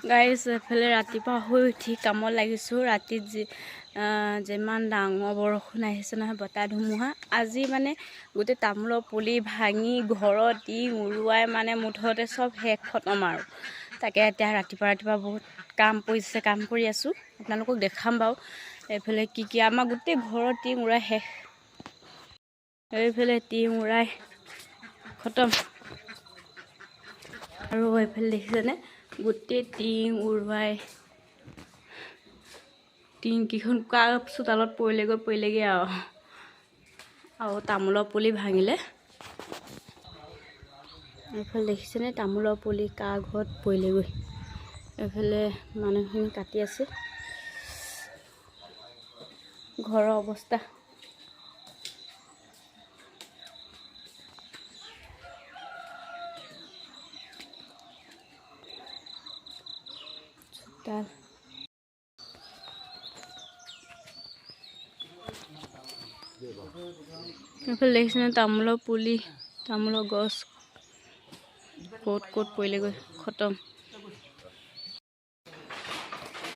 Guys এফালে ৰাতিপুৱা শুই উঠি কামত লাগিছোঁ। ৰাতি যিমান ডাঙৰ বৰষুণ আহিছে নহয়, বতাহ ধুমুহা। আজি মানে গোটেই তামোলৰ পুলি ভাঙি ঘৰৰ টিং উৰুৱাই মানে মুঠতে চব শেষ খতম আৰু। তাকে এতিয়া ৰাতিপুৱা বহুত কাম পৰিছে, কাম কৰি আছোঁ। আপোনালোকক দেখাম বাৰু এইফালে কি আমাৰ গোটেই ঘৰৰ টিং উৰাই শেষ। এইফালে টিং উৰাই খতম আৰু এইফালে দেখিছেনে গোটেই টিং উৰুৱাই টিংকেইখন কাৰ চোতালত পৰিলেগৈ আৰু তামোলৰ পুলি ভাঙিলে। এইফালে দেখিছেনে তামোলৰ পুলি কাৰ ঘৰত পৰিলেগৈ। এইফালে মানুহখিনি কাটি আছে। ঘৰৰ অৱস্থা চোতাল এইফালে দেখিছেনে তামোলৰ পুলি, তামোলৰ গছ ক'ত পৰিলেগৈ খতম।